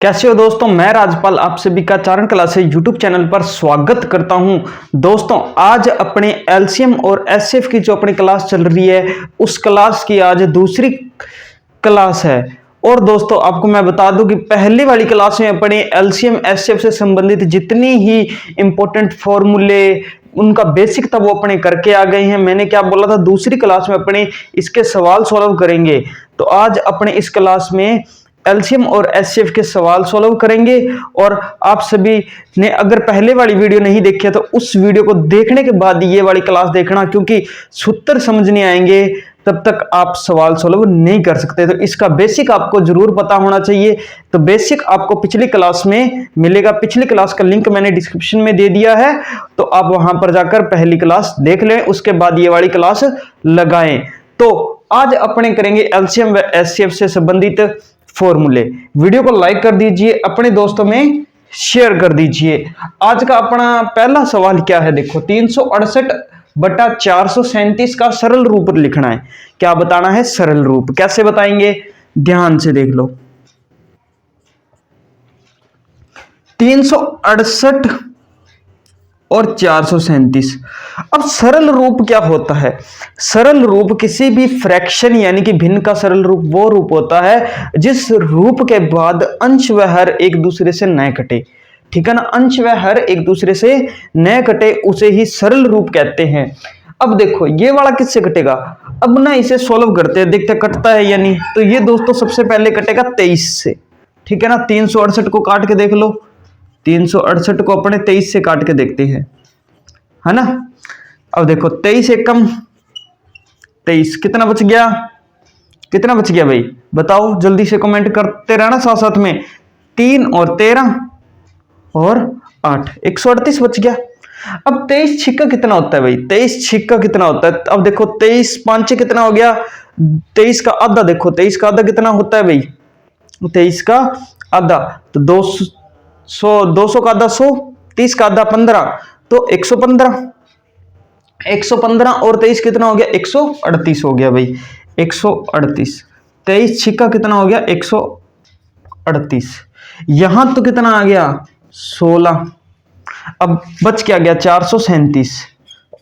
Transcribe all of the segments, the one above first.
कैसे हो दोस्तों। मैं राजपाल आप सभी का चारण क्लास यूट्यूब चैनल पर स्वागत करता हूं। दोस्तों आज अपने एलसीएम और एचसीएफ की जो अपनी क्लास चल रही है उस क्लास की आज दूसरी क्लास है। और दोस्तों आपको मैं बता दूं कि पहली वाली क्लास में अपने एलसीएम एचसीएफ से संबंधित जितनी ही इंपॉर्टेंट फॉर्मूले उनका बेसिक था वो अपने करके आ गए हैं। मैंने क्या बोला था, दूसरी क्लास में अपने इसके सवाल सॉल्व करेंगे। तो आज अपने इस क्लास में एलसीएम और एचसीएफ के सवाल सॉल्व करेंगे। और आप सभी ने अगर पहले वाली वीडियो नहीं देखी है तो उस वीडियो को देखने के बाद ये वाली क्लास देखना, क्योंकि सूत्र समझ नहीं आएंगे तब तक आप सवाल सॉल्व नहीं कर सकते। तो इसका बेसिक आपको जरूर पता होना चाहिए। तो बेसिक आपको पिछली क्लास में मिलेगा। पिछली क्लास का लिंक मैंने डिस्क्रिप्शन में दे दिया है, तो आप वहां पर जाकर पहली क्लास देख लें, उसके बाद ये वाली क्लास लगाएं। तो आज अपने करेंगे एलसीएम व एचसीएफ से संबंधित फॉर्मूले। वीडियो को लाइक कर दीजिए, अपने दोस्तों में शेयर कर दीजिए। आज का अपना पहला सवाल क्या है, देखो 368/437 का सरल रूप लिखना है। क्या बताना है? सरल रूप। कैसे बताएंगे, ध्यान से देख लो। 368 और 437। अब सरल रूप क्या होता है? सरल रूप किसी भी फ्रैक्शन यानी कि भिन्न का सरल रूप वो रूप होता है जिस रूप के बाद अंश व हर एक दूसरे से न कटे। ठीक है ना, अंश व हर एक दूसरे से न कटे उसे ही सरल रूप कहते हैं। अब देखो ये वाला किससे कटेगा, अब ना इसे सॉल्व करते हैं, देखते कटता है या नहीं। तो ये दोस्तों सबसे पहले कटेगा 23 से। ठीक है ना, 368 को काट के देख लो। 368 को अपने 23 से काट के देखते हैं, है ना। अब देखो 23 एकम 23, कितना बच गया? कितना बच गया भाई बताओ, जल्दी से कमेंट करते रहना साथ साथ में। 3 और 13 और 8, 138 बच गया। अब 23 छिक्का कितना होता है भाई? 23 छिक्का कितना होता है? अब देखो 23 5 कितना हो गया? 23 का आधा। देखो 23 का आधा कितना होता है भाई? 23 का आधा तो 200 का आधा 100, 30 का आधा 15, तो 115। 115 और 23 कितना हो गया? 138 हो गया भाई, 138। 23 छिक्का कितना हो गया? 138। यहां तो कितना आ गया? 16। अब बच क्या गया? 437।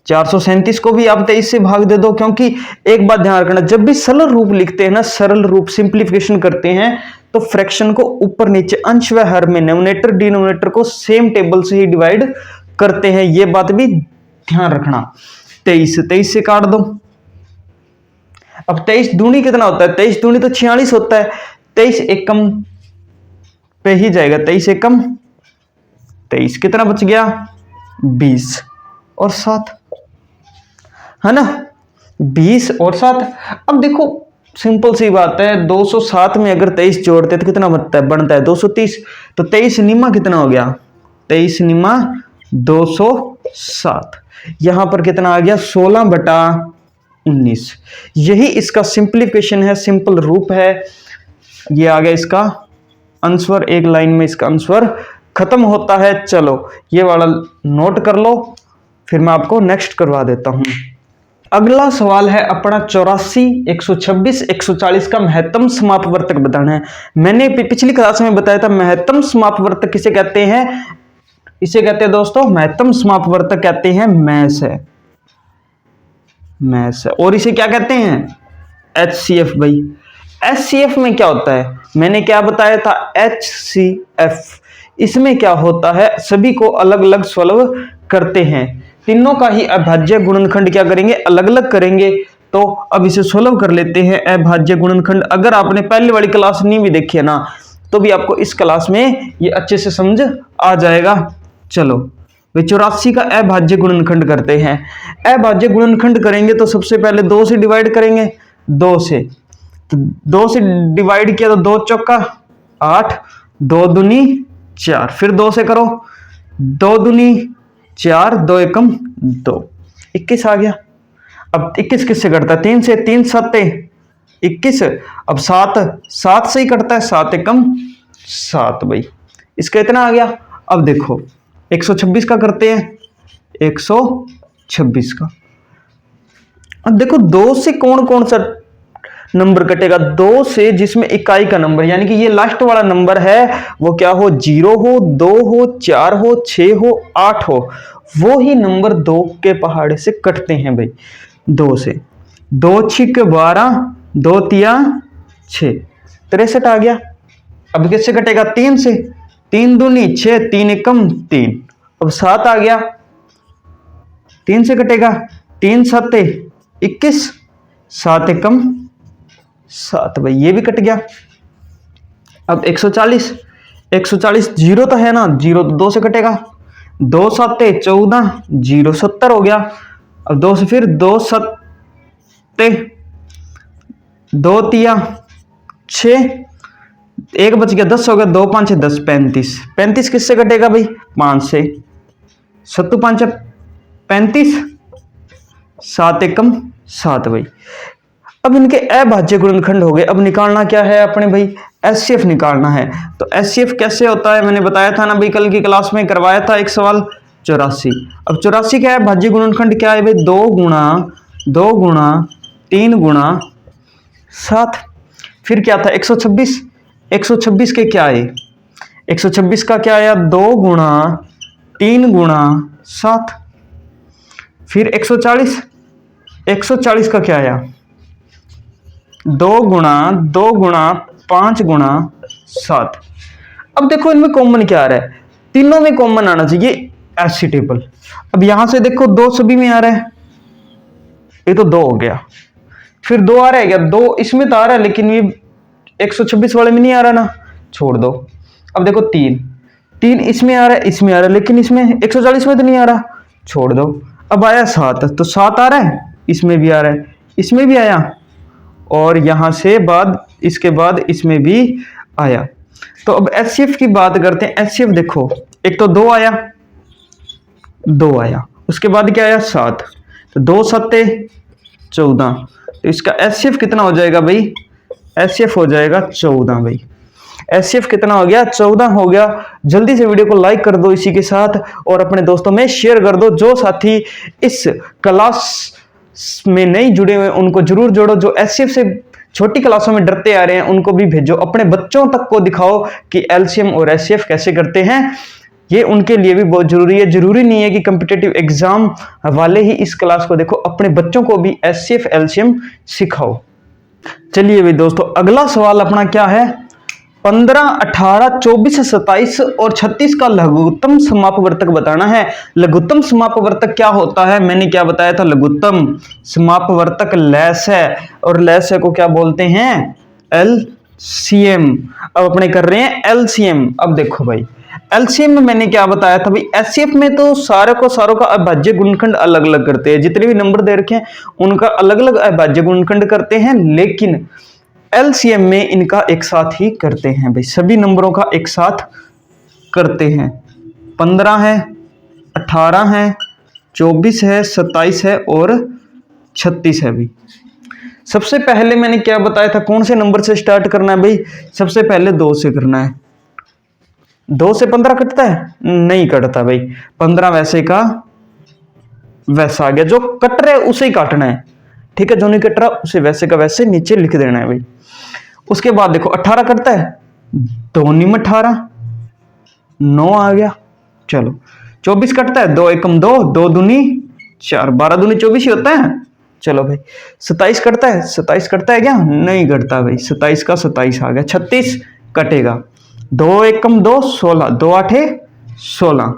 437 को भी आप 23 से भाग दे दो, क्योंकि एक बात ध्यान रखना, जब भी सरल रूप लिखते हैं ना, सरल रूप सिंप्लीफिकेशन करते हैं तो फ्रैक्शन को ऊपर नीचे अंश व हर में न्यूमरेटर डिनोमिनेटर को सेम टेबल से ही डिवाइड करते हैं। ये बात भी ध्यान रखना। 23 से काट दो। अब 23 दूनी कितना होता है? 23 दूनी तो 46 होता है। 23 एकम पे ही जाएगा। 23 एकम 23, कितना बच गया? 20 और 7, है ना, 20 और 7। अब देखो सिंपल सी बात है, 207 में अगर 23 जोड़ते तो कितना बनता है 230। तो 23 निमा कितना हो गया? 23 निमा 207। यहां पर कितना आ गया? 16/19। यही इसका सिंप्लीफिकेशन है, सिंपल रूप है। ये आ गया इसका आंसर। एक लाइन में इसका आंसर खत्म होता है। चलो ये वाला नोट कर लो, फिर मैं आपको नेक्स्ट करवा देता हूं। अगला सवाल है अपना 84, 126, 140 का महत्तम समापवर्तक बताना है। मैंने पिछली क्लास में बताया था महत्तम समापवर्तक किसे कहते हैं। इसे कहते हैं दोस्तों, महत्तम समापवर्तक कहते हैं मैस है, मैस है। और इसे क्या कहते हैं? एचसीएफ भाई। एचसीएफ में क्या होता है? मैंने क्या बताया था? एचसीएफ। इसमें क्या होता है, सभी को अलग अलग सॉल्व करते हैं। तीनों का ही अभाज्य गुणनखंड क्या करेंगे? अलग अलग करेंगे। तो अब इसे सॉल्व कर लेते हैं। अभाज्य गुणनखंड अगर आपने पहले वाली क्लास नहीं भी देखी है ना, तो भी आपको इस क्लास में ये अच्छे से समझ आ जाएगा। चलो वे 84 का अभाज्य गुणनखंड करते हैं। अभाज्य गुणनखंड करेंगे तो सबसे पहले 2 से डिवाइड करेंगे। 2 से, तो 2 से डिवाइड किया तो 2 चौका 8, 2 दूनी 4, फिर 2 से करो, 2 दूनी 4, 2 एकम 2, 21 आ गया। अब 21 किससे कटता है? 3 से। 3 7 21। अब 7 से ही कटता है, 7 एकम 7 भाई। इसका इतना आ गया। अब देखो 126 का करते हैं, 126 का। अब देखो 2 से कौन कौन सा नंबर कटेगा 2 से जिसमें इकाई का नंबर यानी कि ये लास्ट वाला नंबर है वो क्या हो, 0 हो, 2 हो, 4 हो, 6 हो, 8 हो, वो ही नंबर 2 के पहाड़े से कटते हैं भाई। 2 से 2 छिक 12, 2 तिया 6, 63 आ गया। अब किससे कटेगा, 3 से, 3 दूनी 6, 3 एकम 3। अब 7 आ गया, 3 से कटेगा, 3 सत्ते 21, 7 एकम 7 भाई, ये भी कट गया। अब 140, 140 जीरो तो है ना, जीरो तो 2 से कटेगा, 2 सत्ते 14, जीरो 70 हो गया। अब 2 से फिर 2 सत्ते 2 तिया 6, एक बच गया, 10 हो गया, 2 5 10, 35, 35 किससे कटेगा भाई, 5 से, 7 5 35, 7 एकम 7 भाई। अब इनके अभाज्य गुणनखंड हो गए। अब निकालना क्या है अपने भाई, एचसीएफ निकालना है। तो एचसीएफ कैसे होता है, मैंने बताया था ना भाई, कल की क्लास में करवाया था एक सवाल, 84। अब 84 क्या है, भाज्य गुणनखंड क्या है भाई, 2 गुणा 2 गुणा 3 गुणा 7। फिर क्या था 126, 126 के क्या है, 126 का क्या आया, 2 गुणा 3 गुणा 7। फिर 140, 140 का क्या आया, 2 गुणा 2 गुणा 5 गुणा 7। अब देखो इनमें कॉमन क्या आ रहा है, तीनों में कॉमन आना चाहिए एचसी टेबल। अब यहां से देखो 2 सभी में आ रहा है, ये तो 2 हो गया, फिर 2 आ रहा है क्या, 2 इसमें तो आ रहा है लेकिन ये 126 वाले में नहीं आ रहा ना, छोड़ दो। अब देखो 3, 3 इसमें आ रहा है, इसमें आ रहा है, लेकिन इसमें 140 में तो नहीं आ रहा, छोड़ दो। अब आया 7, तो 7 आ रहा है, इसमें भी आ रहा है, इसमें भी आया, और यहां से बाद इसके बाद इसमें भी आया। तो अब एचसीएफ की बात करते हैं। एचसीएफ देखो, एक तो 2 आया, 2 आया, उसके बाद क्या आया 7, तो 2 सत्ते 14, तो इसका एचसीएफ कितना हो जाएगा भाई, एचसीएफ हो जाएगा 14 भाई। एचसीएफ कितना हो गया, 14 हो गया। जल्दी से वीडियो को लाइक कर दो इसी के साथ, और अपने दोस्तों में शेयर कर दो। जो साथी इस क्लास में नहीं जुड़े हुए उनको जरूर जोड़ो, जो एचसीएफ से छोटी क्लासों में डरते आ रहे हैं उनको भी भेजो, अपने बच्चों तक को दिखाओ कि एलसीएम और एचसीएफ कैसे करते हैं। ये उनके लिए भी बहुत जरूरी है। जरूरी नहीं है कि कॉम्पिटिटिव एग्जाम वाले ही इस क्लास को देखो, अपने बच्चों को भी एचसीएफ एलसीएम सिखाओ। चलिए भाई दोस्तों, अगला सवाल अपना क्या है, 15, 18, 24, 27 और 36 का लघुत्तम समापवर्तक बताना है। लघुत्तम समापवर्तक क्या होता है, मैंने क्या बताया था, लघुत्तम समापवर्तक लैस है, और लैस है को क्या बोलते हैं, एलसीएम। अब अपने कर रहे हैं एलसीएम। अब देखो भाई, एलसीएम में मैंने क्या बताया था भाई, एचसीएफ में तो सारों का अभाज्य गुणनखंड अलग अलग करते हैं, जितने भी नंबर दे रखे हैं उनका अलग अलग अभाज्य गुणनखंड करते हैं, लेकिन एलसीएम में इनका एक साथ ही करते हैं भाई, सभी नंबरों का एक साथ करते हैं। 15 है, 18 है, 24 है, 27 है और 36 है भाई। सबसे पहले मैंने क्या बताया था, कौन से नंबर से स्टार्ट करना है भाई, सबसे पहले 2 से करना है। 2 से 15 कटता है, नहीं कटता भाई, 15 वैसे का वैसा आ गया, जो कट रहा है उसे ही काटना है, ठीक है, जो नहीं कट रहा उसे वैसे का वैसे नीचे लिख देना है भाई। उसके बाद देखो 18 कटता है, 2 निम 18, 9 आ गया। चलो 24 कटता है, 2 एकम 2, 2 दूनी 4, 12 दूनी 24 ही होता है। चलो भाई 27 कटता है, 27 कटता है क्या, नहीं कटता भाई, 27 का 27 आ गया। 36 कटेगा, 2 एकम 2, 16, 2 8 16।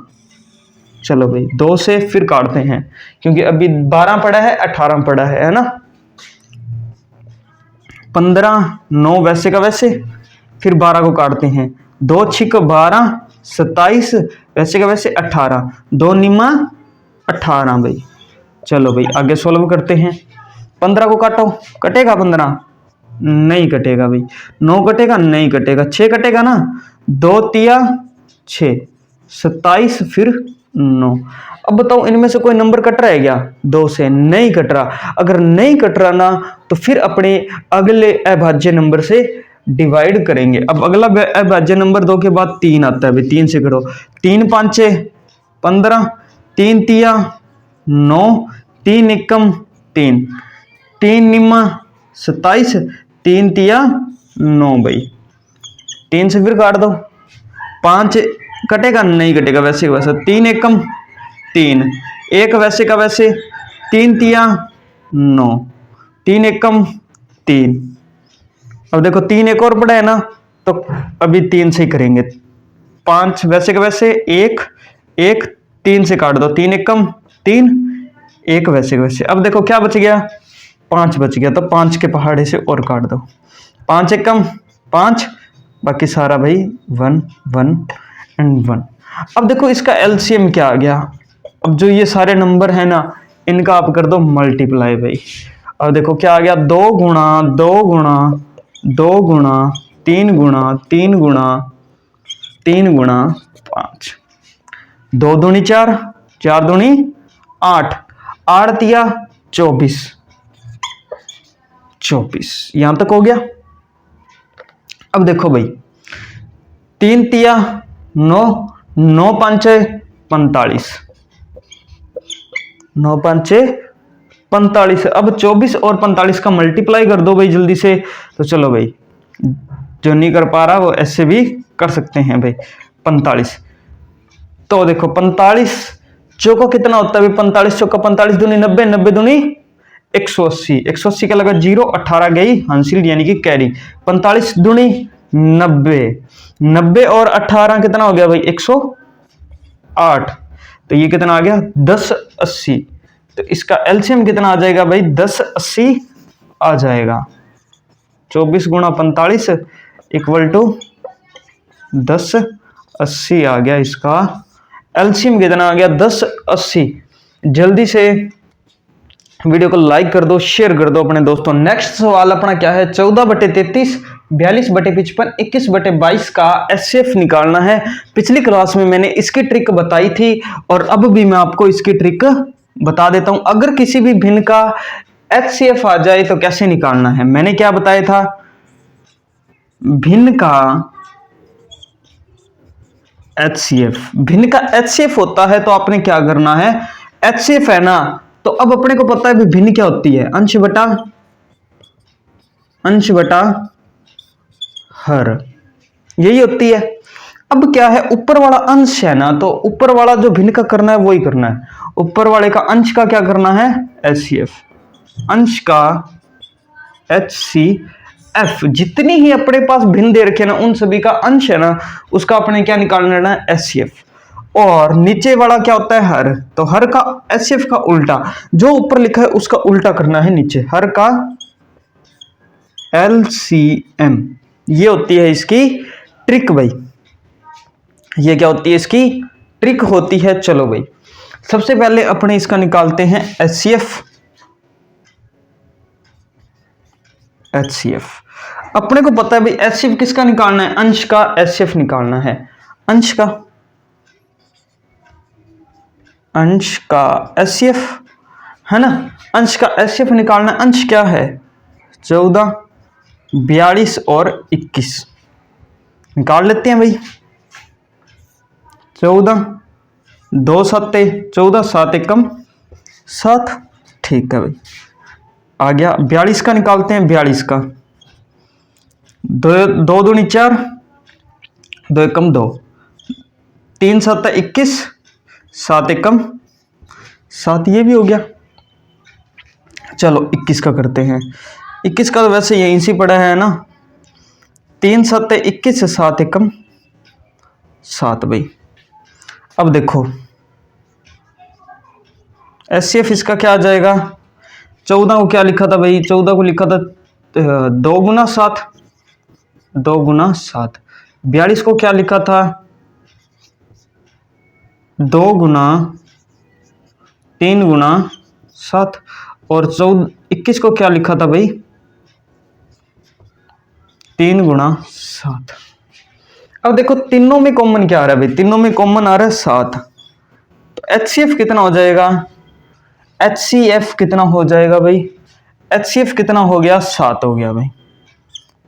चलो भाई 2 से फिर काटते हैं, क्योंकि अभी 12 पड़ा है, 18 पड़ा है ना। 15, 9 वैसे का वैसे, फिर 12 को काटते हैं, 2 छिक 12, 27 वैसे का वैसे 18, 2 निमा 18 भाई। चलो भाई आगे 16 करते हैं, 15 को काटो, कटेगा 15, नहीं कटेगा भाई। 9 कटेगा, नहीं कटेगा। 6 कटेगा ना, 2 तिया 6, 27 फिर 9। अब बताओ इनमें से कोई नंबर कट रहा है क्या, 2 से नहीं कट रहा। अगर नहीं कट रहा ना तो फिर अपने अगले अभाज्य नंबर से डिवाइड करेंगे। अब अगला अभाज्य नंबर 2 के बाद 3 आता है भाई, 3 से करो, 3 5 15, 3 तिया 9, 3 एकम 3, 3 निमा 27, 3 तिया 9 भाई, 3 से फिर काट दो, 5 कटेगा नहीं कटेगा, वैसे का वैसे 3 एकम 3, एक वैसे का वैसे, 3 तिया 9, 3 एकम 3। अब देखो 3 एक और पड़ा है ना, तो अभी 3 से ही करेंगे, 5 वैसे का वैसे, एक एक 3 से काट दो, 3 एकम 3, एक वैसे का वैसे। अब देखो क्या बच गया, 5 बच गया, तो 5 के पहाड़े से और काट दो, 5 एकम 5, बाकी सारा भाई 1 1 एंड 1। अब देखो इसका एलसीएम क्या आ गया, अब जो ये सारे नंबर है ना, इनका आप कर दो मल्टीप्लाई भाई। अब देखो क्या आ गया, 2 गुणा 2 गुणा 2 गुणा 3 गुणा 3 गुणा 3 गुणा 5, 2 दूनी 4, 4 दूनी 8, 8 तिया 24, 24 यहां तक हो गया। अब देखो भाई 3 तिया 9, 9 पांचे 45, 9 पांचे 45। अब 24 और 45 का मल्टीप्लाई कर दो भाई जल्दी से। तो चलो भाई, जो नहीं कर पा रहा वो ऐसे भी कर सकते हैं भाई। 45, तो देखो 45 चौका कितना होता है भाई, 45 चौका 45 दूनी 90, 90 दूनी 180, 180 का लगा 0, 18 गई हासिल यानी कि कैरी, 45 दूनी 90, 90 और 18 कितना हो गया भाई 108, तो ये कितना आ गया 1080। तो इसका एलसीएम कितना आ जाएगा भाई 1080 आ जाएगा। 24 गुणा 45 इक्वल टू 1080 आ गया, इसका एलसीएम कितना आ गया 1080। जल्दी से वीडियो को लाइक कर दो, शेयर कर दो अपने दोस्तों। नेक्स्ट सवाल अपना क्या है, 14/33, 42/55, 21/22 का एचसीएफ निकालना है। पिछली क्लास में मैंने इसकी ट्रिक बताई थी और अब भी मैं आपको इसकी ट्रिक बता देता हूं। अगर किसी भी भिन्न का एचसीएफ आ जाए तो कैसे निकालना है, मैंने क्या बताया था, भिन्न का एचसीएफ, भिन्न का एचसीएफ होता है तो आपने क्या करना है, एचसीएफ है ना, तो अब अपने को पता है भिन्न क्या होती है, अंश बटा हर, यही होती है। अब क्या है, ऊपर वाला अंश है ना, तो ऊपर वाला जो भिन्न का करना है वही करना है। ऊपर वाले का अंश का क्या करना है, एचसीएफ, अंश का एचसीएफ, जितनी ही अपने पास भिन्न दे रखे ना उन सभी का अंश है ना, उसका अपने क्या निकालना है, एचसीएफ। और नीचे वाला क्या होता है, हर, तो हर का एचसीएफ का उल्टा, जो ऊपर लिखा है उसका उल्टा करना है नीचे, हर का एलसीएम। ये होती है इसकी ट्रिक भाई, ये क्या होती है इसकी ट्रिक होती है। चलो भाई, सबसे पहले अपने इसका निकालते हैं एचसीएफ। एचसीएफ अपने को पता है भाई, एचसीएफ किसका निकालना है, अंश का एचसीएफ निकालना है, अंश का एचसीएफ है ना, अंश का एचसीएफ निकालना है। अंश क्या है, 14, 42 और 21 निकाल लेते हैं भाई। 14 2 7 14, 7 एकम 7, ठीक है भाई, आ गया। 42 का निकालते हैं, 42 का 2 दूनी 4, 2 एकम 2, 3 7 21, 7 एकम 7, ये भी हो गया। चलो 21 का करते हैं, 21 का तो वैसे यहीं से पड़ा है ना, 3 7 21, 7 एकम 7 भाई। अब देखो एचसीएफ इसका क्या आ जाएगा, 14 को क्या लिखा था भाई, 14 को लिखा था 2 गुना 7, 2 गुना 7। 42 को क्या लिखा था, 2 गुना 3 गुना 7। और 21 को क्या लिखा था भाई, 3 गुना 7। अब देखो तीनों में कॉमन क्या आ रहा है भाई, तीनों में कॉमन आ रहा है 7, तो एचसीएफ कितना हो जाएगा, एचसीएफ कितना हो जाएगा भाई, एचसीएफ कितना हो गया, 7 हो गया भाई।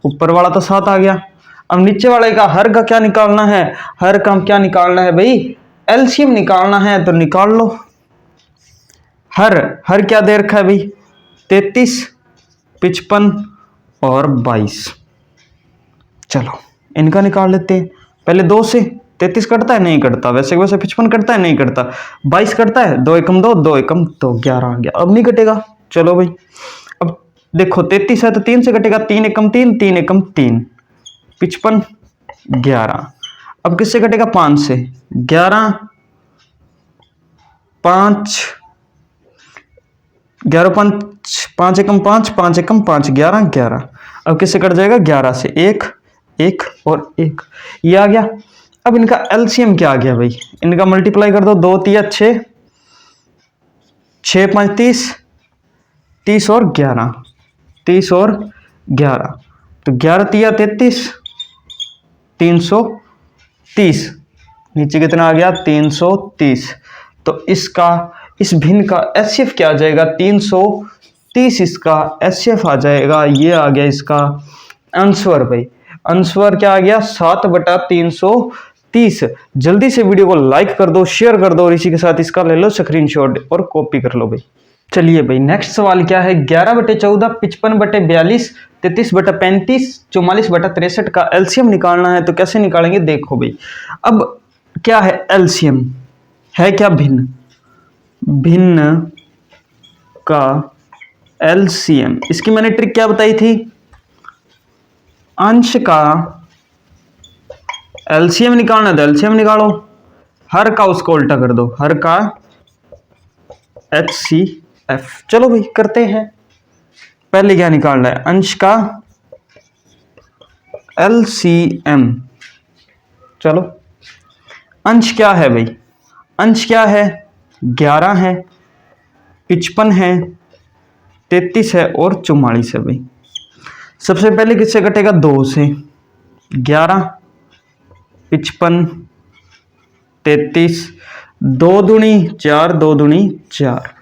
ऊपर वाला तो 7 आ गया। अब नीचे वाले का हर का क्या निकालना है, हर का क्या निकालना है भाई, एलसीएम निकालना है, तो निकाल लो। हर क्या दे रखा है भाई, 33, 55 और 22। चलो इनका निकाल लेते हैं। पहले 2 से 33 कटता है, नहीं कटता। वैसे वैसे 55 कटता है, नहीं कटता। 22 कटता है, 2 एकम 2, 2 एकम 2, 11 आ गया। अब नहीं कटेगा। चलो भाई, अब देखो 33 है तो 3 से कटेगा, 3 एकम 3, 3 एकम 3, 55, 11। अब किससे कटेगा? 5 से। 11, 5, 11 5, 5 एकम 5, 5 एकम 5, 11, 11। अब किससे कट जाएगा? 11 से। 1, 1 और 1, ये आ गया। अब इनका एलसीएम क्या आ गया भाई? इनका मल्टीप्लाई कर दो। 2 तिया 6, 6 5 30, 30 और 11, 30 और 11, तो 11 तिया 33, 330। नीचे कितना आ गया? 330। तो इसका, इस भिन्न का एचसीएफ क्या आ जाएगा? 330 इसका एचसीएफ आ जाएगा। ये आ गया इसका आंसर भाई। आंसर क्या आ गया? 7/330। जल्दी से वीडियो को लाइक कर दो, शेयर कर दो और इसी के साथ इसका ले लो स्क्रीनशॉट और कॉपी कर लो भाई। चलिए भाई, नेक्स्ट सवाल क्या है? 11/14, 55/42, 33/35, 44/63 का एलसीएम निकालना है। तो कैसे निकालेंगे देखो भाई। अब क्या है एलसीएम? है क्या? भिन्न। भिन्न का एलसीएम, इसकी मैंने ट्रिक क्या बताई थी? अंश का एलसीएम निकालना है तो एलसीएम निकालो, हर का उसको उल्टा कर दो, हर का एचसीएफ। चलो भाई करते हैं। पहले क्या निकालना है? अंश का एलसीएम। चलो, अंश क्या है भाई? अंश क्या है? 11 है, 55 है, 33 है और 44 है भाई। सबसे पहले किससे कटेगा? 2 से। 11, 55, 33, 2 दूनी 4, 2 दूनी 4।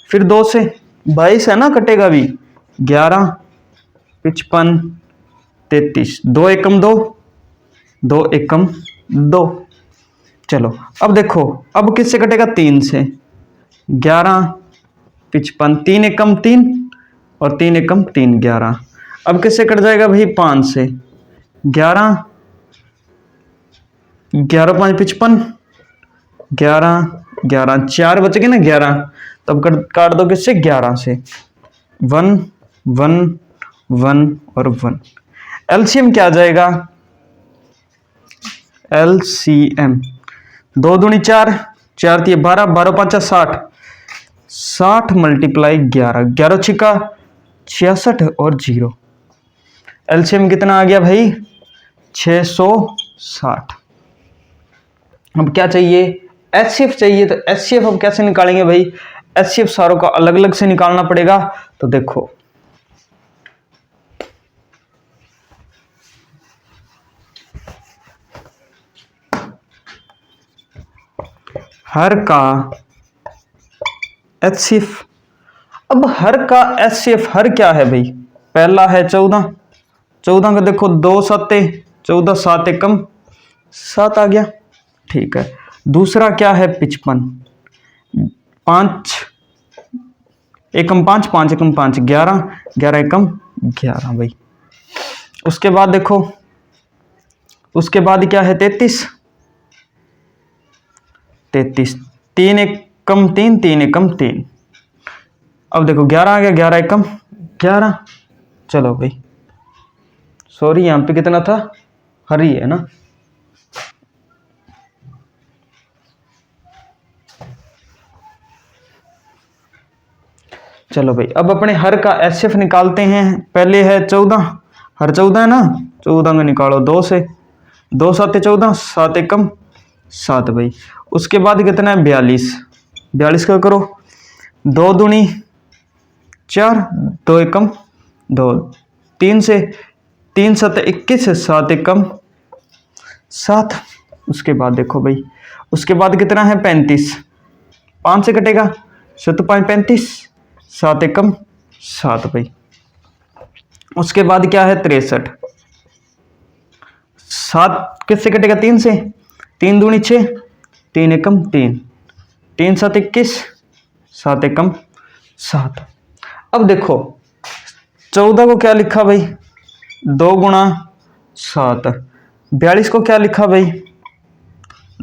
फिर 2 से 22 है ना, कटेगा भी। 11, 55, 33, 2 एकम 2, 2 एकम 2। चलो अब देखो, अब किससे कटेगा? 3 से। 11, 55, 3 एकम 3 और 3 एकम 3, 11। अब किससे कट जाएगा भाई? 5 से। 11, 11 5 55, 11, 11, 4 बच गए ना 11। तब काट दो किससे? 11 से। 1 1 1 और 1। एलसीएम क्या आ जाएगा? एलसीएम 2 दूनी 4, 4 तिये 12, 12 5 60, 60 मल्टीप्लाई 11, 11 छिका 66 और 0। एलसीएम कितना आ गया भाई? 660। अब क्या चाहिए? एचसीएफ चाहिए। तो एचसीएफ हम कैसे निकालेंगे भाई? एचसीएफ सारों का अलग अलग से निकालना पड़ेगा। तो देखो, हर का एचसीएफ। अब हर का एचसीएफ, हर क्या है भाई? पहला है 14, 14 का देखो 2 7, 14, 7 एकम 7 आ गया। ठीक है। दूसरा क्या है? 55, 5 एकम 5, 5 एकम 5, 11, 11 एकम 11 भाई। उसके बाद देखो, उसके बाद क्या है? 33, 33, 3 एकम 3, 3 एकम 3। अब देखो 11 आ गया, 11 एकम 11। चलो भाई, सॉरी यहां पे कितना था? हरी है ना। चलो भाई, अब अपने हर का एचसीएफ निकालते हैं। पहले है 14, हर 14 है ना, 14 में निकालो 2 से। 2 7 14, 7 एकम 7 भाई। उसके बाद कितना है? 42, 42 का करो 2 दूनी 4, 2 एकम 2, 3 से 3 7 21, 7 एकम 7। उसके बाद देखो भाई, उसके बाद कितना है? 35, 5 से कटेगा 7 5 35, 7 एकम 7 भाई। उसके बाद क्या है? 63, 7 किससे कटेगा? 3 से। 3 दूनी 6, 3 एकम 3, 3 7 21, 7 एकम 7। अब देखो 14 को क्या लिखा भाई, 2 गुणा 7। 42 को क्या लिखा भाई,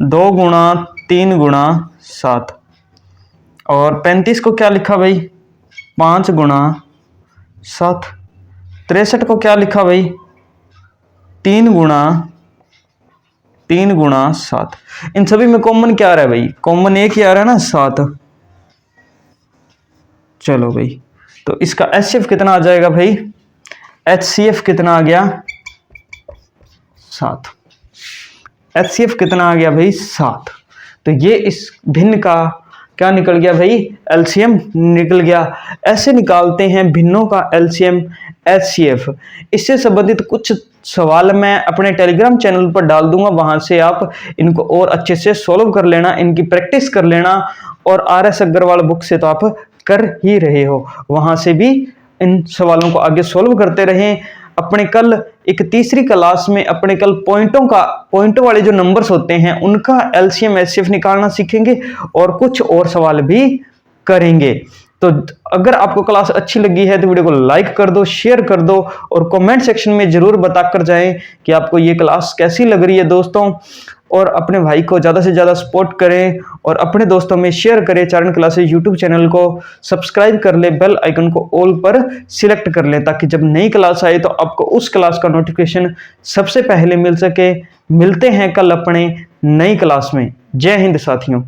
2 गुणा 3 गुणा 7। और 35 को क्या लिखा भाई, 5 गुणा 7। 63 को क्या लिखा भाई, 3 गुणा 7। इन सभी में कॉमन क्या आ रहा है भाई, कॉमन एक ही आ रहा है ना, 7। चलो भाई, तो इसका HCF कितना आ जाएगा भाई, HCF कितना आ गया, 7। HCF कितना आ गया भाई, 7। तो ये इस भिन्न का क्या निकल गया भाई, LCM निकल गया। ऐसे निकालते हैं भिन्नों का LCM HCF। इससे संबंधित कुछ सवाल मैं अपने टेलीग्राम चैनल पर डाल दूंगा, वहां से आप इनको और अच्छे से सॉल्व कर लेना, इनकी प्रैक्टिस कर लेना। और RS अग्रवाल बुक से तो आप कर ही रहे हो, वहां से भी इन सवालों को आगे सॉल्व करते रहें। अपने कल एक तीसरी क्लास में अपने कल पॉइंटों वाले जो नंबर्स होते हैं उनका LCM HCF निकालना सीखेंगे और कुछ और सवाल भी करेंगे। तो अगर आपको क्लास अच्छी लगी है तो वीडियो को लाइक कर दो, शेयर कर दो और कमेंट सेक्शन में जरूर बताकर जाएं कि आपको ये क्लास कैसी लग रही है दोस्तों। और अपने भाई को ज़्यादा से ज़्यादा सपोर्ट करें और अपने दोस्तों में शेयर करें। चारण क्लासेस यूट्यूब चैनल को सब्सक्राइब कर लें, बेल आइकन को ऑल पर सिलेक्ट कर लें, ताकि जब नई क्लास आए तो आपको उस क्लास का नोटिफिकेशन सबसे पहले मिल सके। मिलते हैं कल अपने नई क्लास में। जय हिंद साथियों।